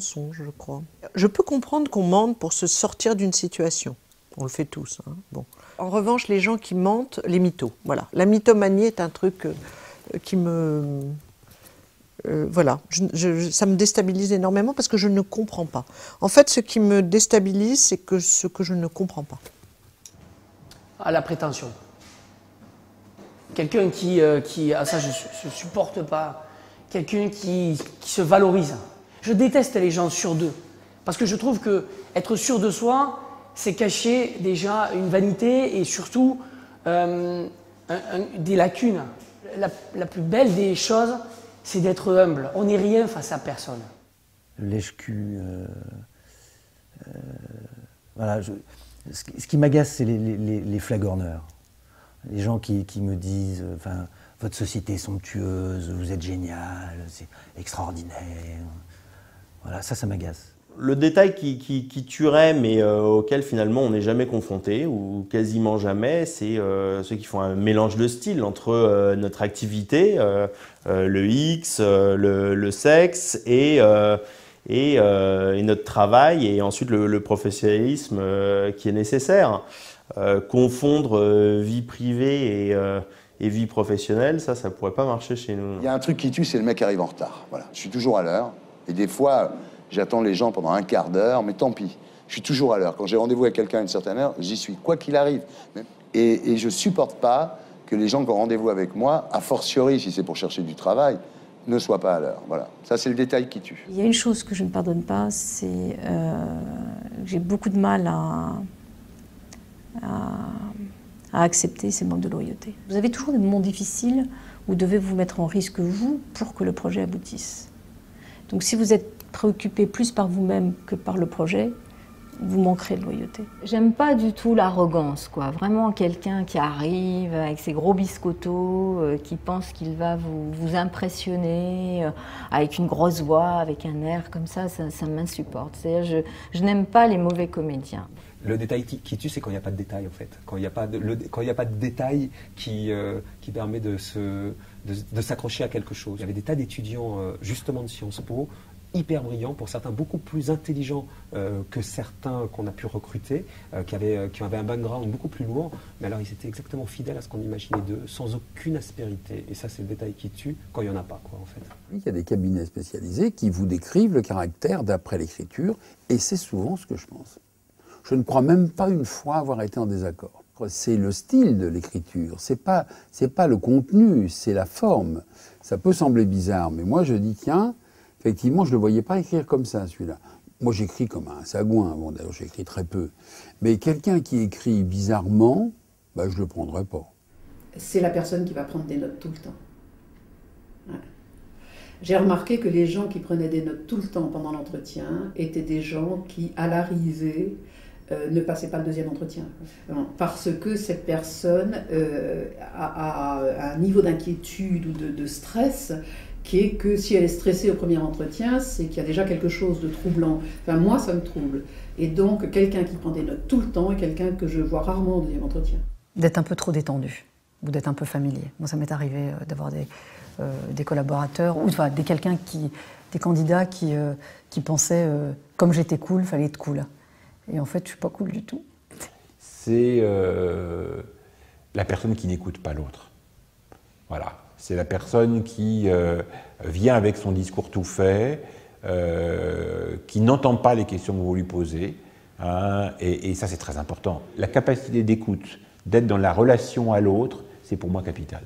mensonge, je crois. Je peux comprendre qu'on mente pour se sortir d'une situation. On le fait tous. Hein. Bon. En revanche, les gens qui mentent, les mythos. Voilà. La mythomanie est un truc qui me... voilà. Ça me déstabilise énormément parce que je ne comprends pas. En fait, ce qui me déstabilise, c'est ce que je ne comprends pas. Ah, la prétention. Quelqu'un qui ça je supporte pas. Quelqu'un qui se valorise. Je déteste les gens sûrs d'eux. Parce que je trouve que être sûr de soi, c'est cacher déjà une vanité et surtout des lacunes. La plus belle des choses, c'est d'être humble. On n'est rien face à personne. Lèche-cul. Voilà, ce qui m'agace, c'est les flagorneurs. Les gens qui me disent votre société est somptueuse, vous êtes génial, c'est extraordinaire. Voilà, ça m'agace. Le détail qui tuerait, mais auquel finalement on n'est jamais confronté, ou quasiment jamais, c'est ceux qui font un mélange de styles entre notre activité, le X, le sexe et notre travail, et ensuite le professionnalisme qui est nécessaire. Confondre vie privée et vie professionnelle, ça pourrait pas marcher chez nous. Il y a un truc qui tue, c'est le mec qui arrive en retard. Voilà. Je suis toujours à l'heure, et des fois, j'attends les gens pendant un quart d'heure, mais tant pis. Je suis toujours à l'heure. Quand j'ai rendez-vous avec quelqu'un à une certaine heure, j'y suis, quoi qu'il arrive. Et je supporte pas que les gens qui ont rendez-vous avec moi, a fortiori, si c'est pour chercher du travail, ne soient pas à l'heure. Voilà. Ça, c'est le détail qui tue. Il y a une chose que je ne pardonne pas, c'est que j'ai beaucoup de mal à accepter ces manques de loyauté. Vous avez toujours des moments difficiles où vous devez vous mettre en risque, vous, pour que le projet aboutisse. Donc si vous êtes préoccupé plus par vous-même que par le projet, vous manquerez de loyauté. J'aime pas du tout l'arrogance, quoi. Vraiment quelqu'un qui arrive avec ses gros biscottos, qui pense qu'il va vous impressionner, avec une grosse voix, avec un air comme ça m'insupporte. C'est-à-dire, je n'aime pas les mauvais comédiens. Le détail qui tue, c'est quand il n'y a pas de détail, en fait. Quand il n'y a pas de détail qui permet de s'accrocher à quelque chose. Il y avait des tas d'étudiants, justement de Sciences Po, hyper brillants, pour certains beaucoup plus intelligents que certains qu'on a pu recruter, qui avaient un background beaucoup plus lourd, mais alors ils étaient exactement fidèles à ce qu'on imaginait d'eux, sans aucune aspérité. Et ça, c'est le détail qui tue quand il n'y en a pas, quoi, en fait. Il y a des cabinets spécialisés qui vous décrivent le caractère d'après l'écriture, et c'est souvent ce que je pense. Je ne crois même pas une fois avoir été en désaccord. C'est le style de l'écriture, c'est pas le contenu, c'est la forme. Ça peut sembler bizarre, mais moi je dis tiens, effectivement je ne le voyais pas écrire comme ça celui-là. Moi j'écris comme un sagouin, bon d'ailleurs j'écris très peu. Mais quelqu'un qui écrit bizarrement, je ne le prendrais pas. C'est la personne qui va prendre des notes tout le temps. Ouais. J'ai remarqué que les gens qui prenaient des notes tout le temps pendant l'entretien étaient des gens qui, à l'arrivée, ne passaient pas le deuxième entretien. Parce que cette personne a un niveau d'inquiétude ou de stress qui est que si elle est stressée au premier entretien, c'est qu'il y a déjà quelque chose de troublant. Enfin, moi, ça me trouble. Et donc, quelqu'un qui prend des notes tout le temps est quelqu'un que je vois rarement au deuxième entretien. D'être un peu trop détendu, ou d'être un peu familier. Moi, ça m'est arrivé d'avoir des collaborateurs, ou enfin, des candidats qui pensaient comme j'étais cool, il fallait être cool. Et en fait, je ne suis pas cool du tout. C'est la personne qui n'écoute pas l'autre. Voilà. C'est la personne qui vient avec son discours tout fait, qui n'entend pas les questions que vous lui posez. Hein, et ça, c'est très important. La capacité d'écoute, d'être dans la relation à l'autre, c'est pour moi capital.